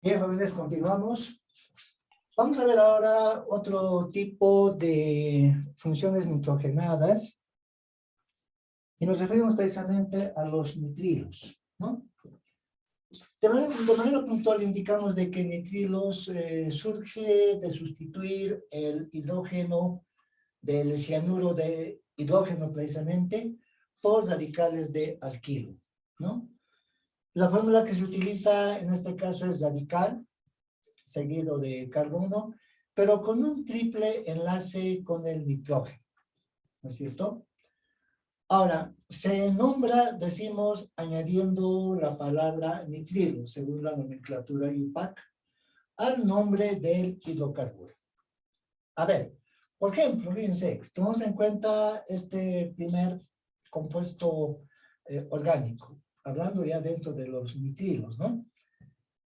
Bien, jóvenes, continuamos. Vamos a ver ahora otro tipo de funciones nitrogenadas y nos referimos precisamente a los nitrilos, ¿no? De manera puntual indicamos de que nitrilos surge de sustituir el hidrógeno del cianuro de hidrógeno precisamente por radicales de alquilo, ¿no? La fórmula que se utiliza en este caso es radical seguido de carbono, pero con un triple enlace con el nitrógeno, ¿no es cierto? Ahora, se nombra, decimos, añadiendo la palabra nitrilo, según la nomenclatura UPAC, al nombre del hidrocarburo. A ver, por ejemplo, fíjense, tomamos en cuenta este primer compuesto orgánico, hablando ya dentro de los nitrilos, ¿no?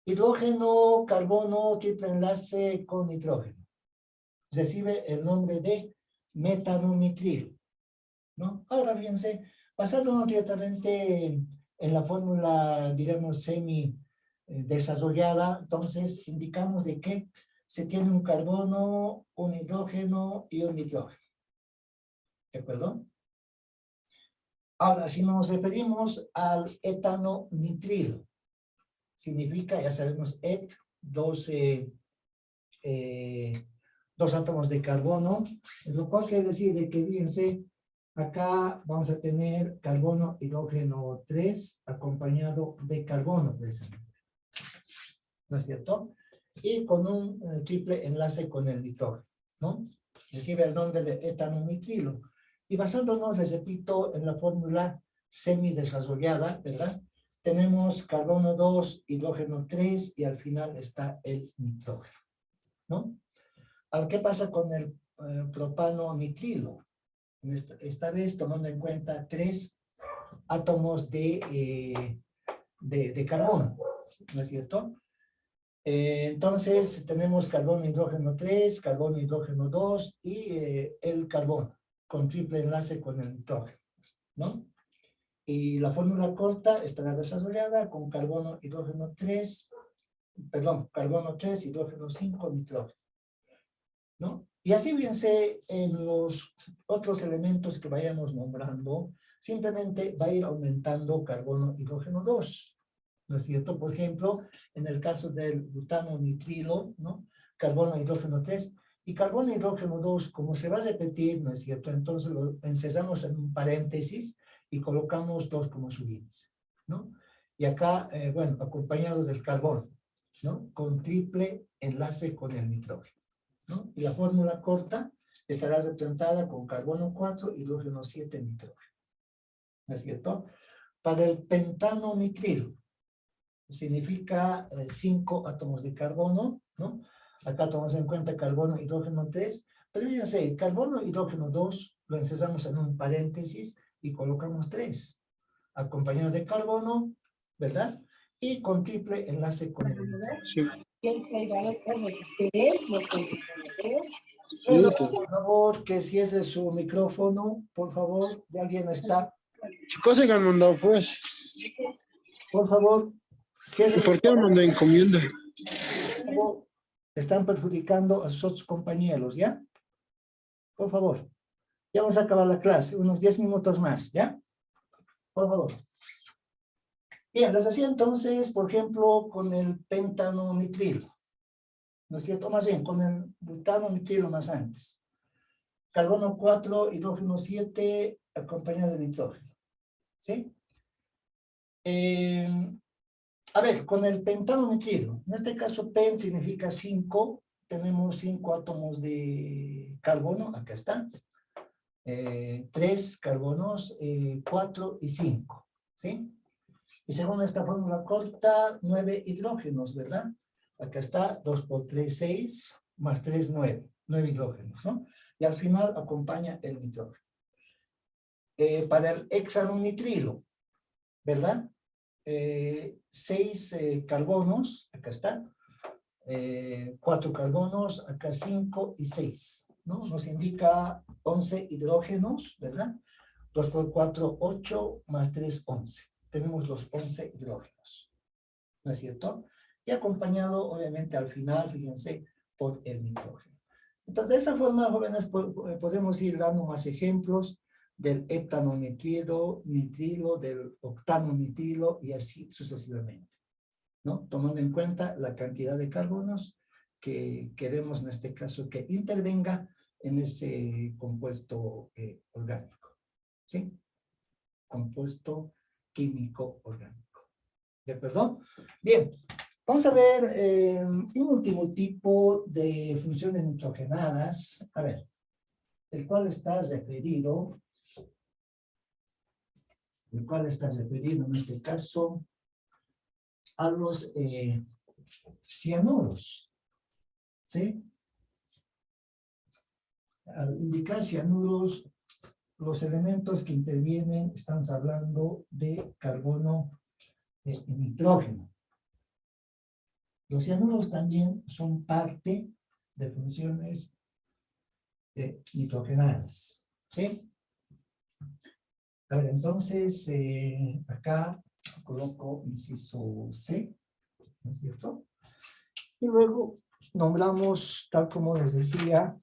Hidrógeno, carbono, triple enlace con nitrógeno. Recibe el nombre de metanonitrilo, ¿no? Ahora fíjense, basándonos directamente en la fórmula, digamos, semi desarrollada, entonces indicamos de que se tiene un carbono, un hidrógeno y un nitrógeno. ¿De acuerdo? Ahora, si nos referimos al etanonitrilo, significa, ya sabemos, dos átomos de carbono, lo cual quiere decir de que, fíjense, acá vamos a tener carbono, hidrógeno 3, acompañado de carbono, precisamente. ¿No es cierto? Y con un triple enlace con el nitrógeno, ¿no? Recibe el nombre de etanonitrilo. Y basándonos, les repito, en la fórmula semi-desarrollada, ¿verdad? Tenemos carbono 2, hidrógeno 3 y al final está el nitrógeno, ¿no? Ahora, ¿qué pasa con el propano nitrilo? Esta vez tomando en cuenta 3 átomos de carbono, ¿no es cierto? Entonces tenemos carbono, hidrógeno 3, carbono, hidrógeno 2 y el carbono con triple enlace con el nitrógeno, ¿no? Y la fórmula corta estará desarrollada con carbono, hidrógeno 3, perdón, carbono 3, hidrógeno 5, nitrógeno, ¿no? Y así fíjense en los otros elementos que vayamos nombrando, simplemente va a ir aumentando carbono, hidrógeno 2, ¿no es cierto? Por ejemplo, en el caso del butano nitrilo, ¿no? Carbono, hidrógeno 3, y carbono, hidrógeno 2, como se va a repetir, ¿no es cierto? Entonces lo encerramos en un paréntesis y colocamos 2 como subíndice, ¿no? Y acá, bueno, acompañado del carbono, ¿no? Con triple enlace con el nitrógeno, ¿no? Y la fórmula corta estará representada con carbono 4, hidrógeno 7, nitrógeno, ¿no es cierto? Para el pentano nitrilo, significa 5 átomos de carbono, ¿no? Acá tomamos en cuenta carbono, hidrógeno 3, pero fíjense, carbono, hidrógeno 2, lo encerramos en un paréntesis y colocamos 3, acompañado de carbono, ¿verdad? Y con triple enlace con el nitrógeno. Sí. Pero, por favor, que cierre su micrófono, por favor, de alguien está. Chicos, se han mandado pues. Por favor, cierre. ¿Por qué lo mandó encomienda? Por favor, están perjudicando a sus otros compañeros, ¿ya? Por favor. Ya vamos a acabar la clase, unos 10 minutos más, ¿ya? Por favor. Bien, les decía entonces, por ejemplo, con el pentano nitrilo, ¿no es cierto? Más bien, con el butano nitrilo más antes. Carbono 4, hidrógeno 7, acompañado de nitrógeno, ¿sí? A ver, con el pentano nitrilo, en este caso pen significa 5, tenemos 5 átomos de carbono, acá están, 3 carbonos, 4 y 5, ¿sí? Y según esta fórmula corta, 9 hidrógenos, ¿verdad? Acá está, 2 por 3, 6, más 3, 9 hidrógenos, ¿no? Y al final acompaña el nitrógeno. Para el hexanonitrilo, ¿verdad? 6 carbonos, acá está, 4 carbonos, acá 5 y 6, ¿no? Nos indica 11 hidrógenos, ¿verdad? 2 por 4, 8, más 3, 11. Tenemos los 11 hidrógenos, ¿no es cierto? y acompañado, obviamente, al final, fíjense, por el nitrógeno. Entonces, de esta forma, jóvenes, podemos ir dando más ejemplos del heptanonitrilo, nitrilo, del octanonitrilo y así sucesivamente, ¿no? Tomando en cuenta la cantidad de carbonos que queremos, en este caso, que intervenga en ese compuesto orgánico, ¿sí? Compuesto químico orgánico. ¿De acuerdo? Bien, vamos a ver un último tipo de funciones nitrogenadas, a ver, el cual está referido en este caso a los cianuros, ¿sí? Al indicar cianuros, los elementos que intervienen, estamos hablando de carbono y nitrógeno. Los cianuros también son parte de funciones nitrogenadas, ¿sí? A ver, entonces, acá coloco inciso C, ¿no es cierto? Y luego nombramos, tal como les decía,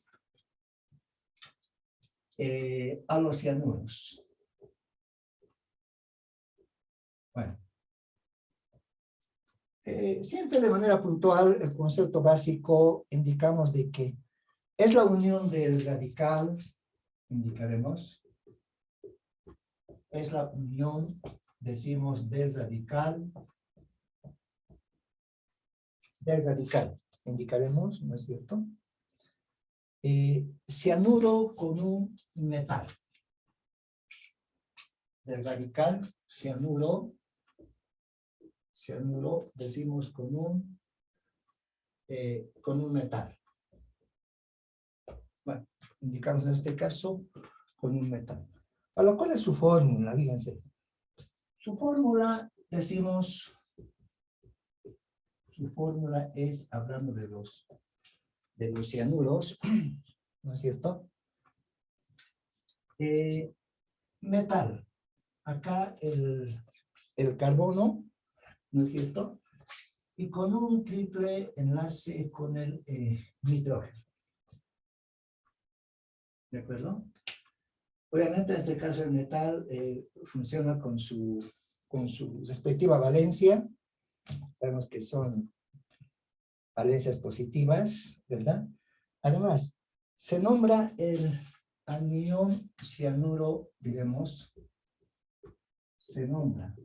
a los cianuros. Bueno. Siempre de manera puntual, el concepto básico, indicamos de que es la unión del radical, indicaremos, es la unión, decimos, del radical, indicaremos, ¿no es cierto? Cianuro con un metal. Del radical, cianuro, decimos con un metal. Bueno, indicamos en este caso con un metal. A lo cual es su fórmula, fíjense. Su fórmula, decimos, su fórmula es, hablando de los cianuros, ¿no es cierto? Metal. Acá el carbono, ¿no es cierto? Y con un triple enlace con el nitrógeno. ¿De acuerdo? Obviamente, en este caso, el metal funciona con su respectiva valencia. Sabemos que son valencias positivas, ¿verdad? Además, se nombra el anión cianuro, diremos, se nombra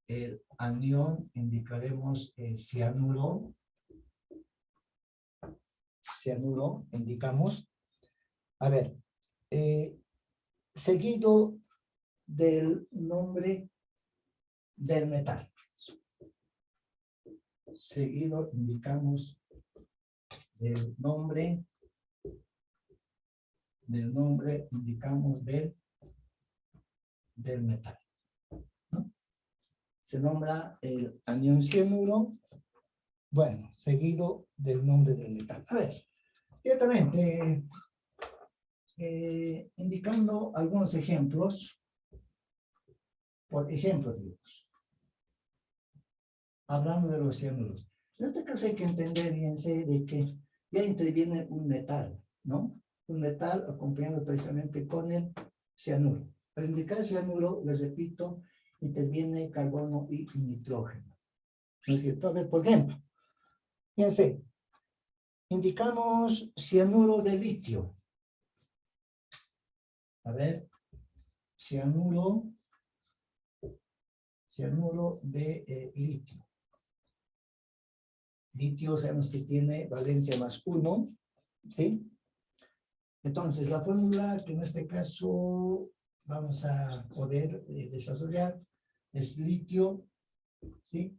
el anión, indicaremos cianuro, indicamos, a ver, seguido del nombre del metal. Seguido indicamos el nombre, indicamos del metal, ¿no? Se nombra el anión cianuro, bueno, seguido del nombre del metal. A ver, directamente, indicando algunos ejemplos. Por ejemplo, digamos, hablando de los cianuros. En este caso hay que entender, fíjense, de que ya interviene un metal, ¿no? Un metal acompañado precisamente con el cianuro. Al indicar cianuro, les repito, interviene carbono y nitrógeno. ¿No es cierto? A ver, por ejemplo, fíjense, indicamos cianuro de litio. A ver, cianuro de litio. Litio sabemos que tiene valencia +1, ¿sí? Entonces, la fórmula que en este caso vamos a poder desarrollar es litio, ¿sí?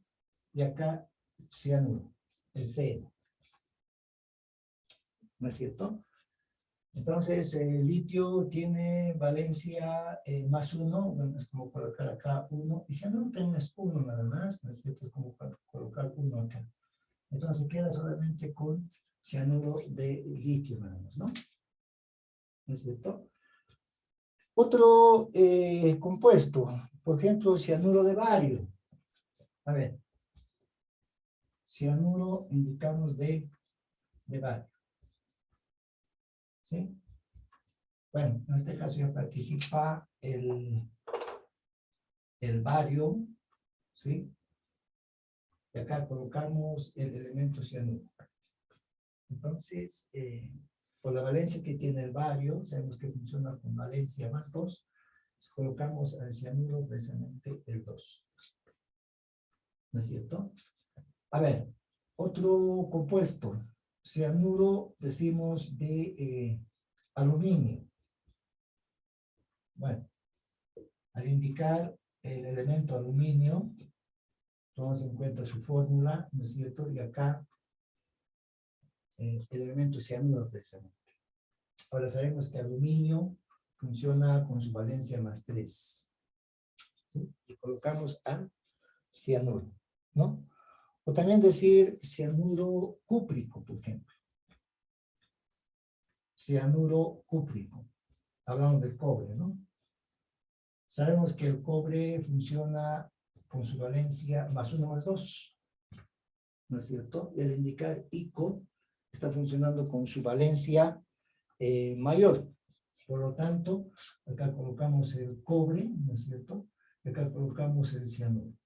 Y acá cianuro, el C. ¿No es cierto? Entonces, el litio tiene valencia +1, bueno, es como colocar acá 1, y cianuro también es 1 nada más, ¿no es cierto? Es como colocar 1 acá. Entonces queda solamente con cianuro de litio nada más, ¿no? ¿No es cierto? Otro compuesto, por ejemplo, cianuro de bario. A ver, cianuro indicamos de bario. ¿Sí? Bueno, en este caso ya participa el bario, ¿sí? Y acá colocamos el elemento cianuro. Entonces, por la valencia que tiene el bario, sabemos que funciona con valencia más 2, pues colocamos al cianuro precisamente el 2. ¿No es cierto? A ver, otro compuesto, cianuro, decimos de aluminio. Bueno, al indicar el elemento aluminio, tomamos en cuenta su fórmula, ¿no es cierto? Y acá, el elemento cianuro precisamente. Ahora sabemos que aluminio funciona con su valencia más 3. ¿Sí? Y colocamos al cianuro, ¿no? O también decir cianuro cúprico, por ejemplo. Cianuro cúprico. Hablamos del cobre, ¿no? Sabemos que el cobre funciona con su valencia más 1 más 2. ¿No es cierto? Y al indicar ICO, está funcionando con su valencia mayor. Por lo tanto, acá colocamos el cobre, ¿no es cierto? Y acá colocamos el cianuro.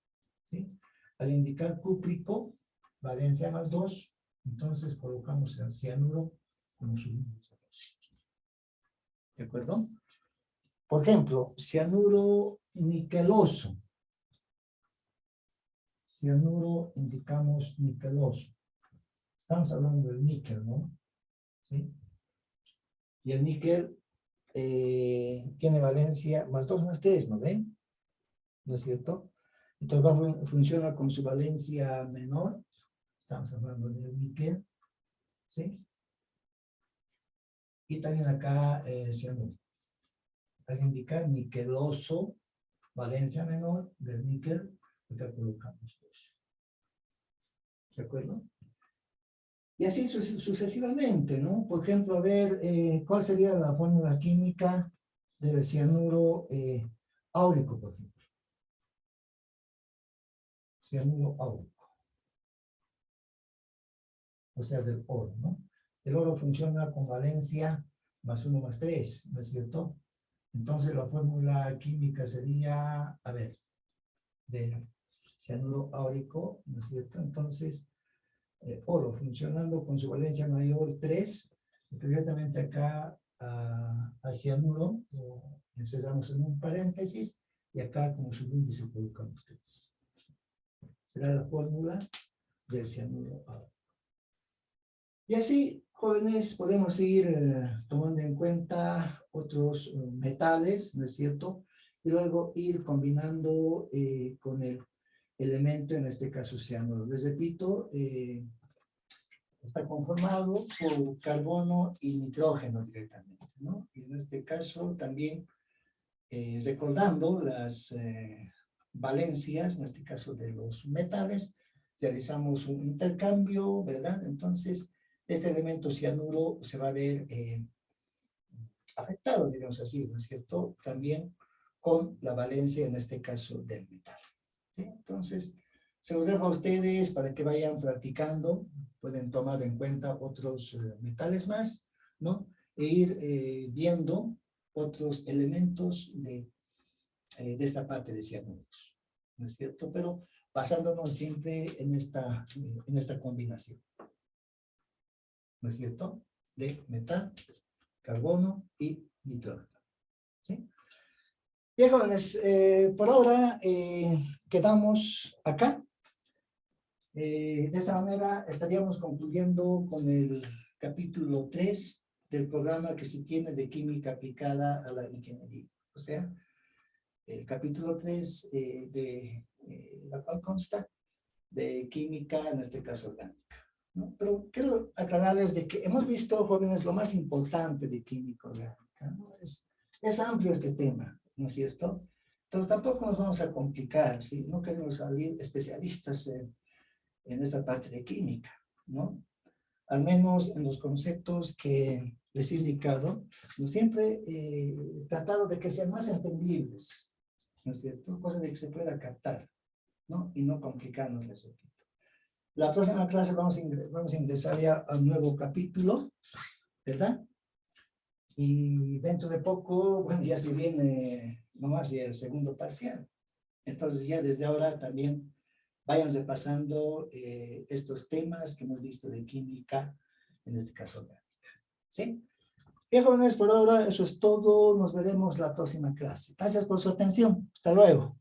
¿Sí? Al indicar cúprico, valencia más 2, entonces colocamos el cianuro como su valencia 2. ¿De acuerdo? Por ejemplo, cianuro niqueloso. Cianuro indicamos niqueloso. Estamos hablando del níquel, ¿no? ¿Sí? Y el níquel tiene valencia más 2 más 3, ¿no ven? ¿No es cierto? Entonces funciona con su valencia menor. Estamos hablando del níquel. ¿Sí? Y también acá cianuro. Al indicar niqueloso, valencia menor del níquel, acá colocamos 2. ¿De acuerdo? Y así sucesivamente, ¿no? Por ejemplo, a ver, ¿cuál sería la fórmula química del cianuro áurico, por ejemplo? Cianuro áurico. O sea, del oro, ¿no? El oro funciona con valencia más 1 más 3, ¿no es cierto? Entonces la fórmula química sería, a ver, de cianuro áurico, ¿no es cierto? Entonces, oro funcionando con su valencia mayor 3, inmediatamente acá a cianuro, lo encerramos en un paréntesis, y acá como subíndice colocamos 3. Será la fórmula del cianuro áurico. Y así, jóvenes, podemos ir tomando en cuenta otros metales, ¿no es cierto? Y luego ir combinando con el elemento, en este caso cianuro. Les repito, está conformado por carbono y nitrógeno directamente, ¿no? Y en este caso también, recordando las valencias, en este caso de los metales, realizamos un intercambio, ¿verdad? Entonces, este elemento cianuro se va a ver afectado, digamos así, ¿no es cierto? También con la valencia, en este caso, del metal. ¿Sí? Entonces, se los dejo a ustedes para que vayan practicando, pueden tomar en cuenta otros metales más, ¿no? E ir viendo otros elementos de esta parte de cianuros, ¿no es cierto? Pero basándonos siempre en esta combinación, ¿no es cierto? De metal, carbono y nitrógeno. ¿Sí? Bien, jóvenes, por ahora quedamos acá. De esta manera estaríamos concluyendo con el capítulo 3 del programa que se tiene de química aplicada a la ingeniería. O sea, el capítulo 3 la cual consta de química, en este caso orgánica, ¿no? Pero quiero aclararles de que hemos visto, jóvenes, lo más importante de química orgánica, ¿no? Es amplio este tema, ¿no es cierto? Entonces tampoco nos vamos a complicar, ¿sí? No queremos salir especialistas en esta parte de química, ¿no? Al menos en los conceptos que les he indicado, yo siempre he tratado de que sean más entendibles, ¿no es cierto? Cosa de que se pueda captar, ¿no? Y no complicarnos, les repito. La próxima clase vamos a ingresar ya a un nuevo capítulo, ¿verdad? Y dentro de poco, bueno, ya se viene nomás ya el segundo parcial. Entonces ya desde ahora también vayan repasando estos temas que hemos visto de química, en este caso orgánica. ¿Sí? Bien, jóvenes, por ahora eso es todo. Nos veremos la próxima clase. Gracias por su atención. Hasta luego.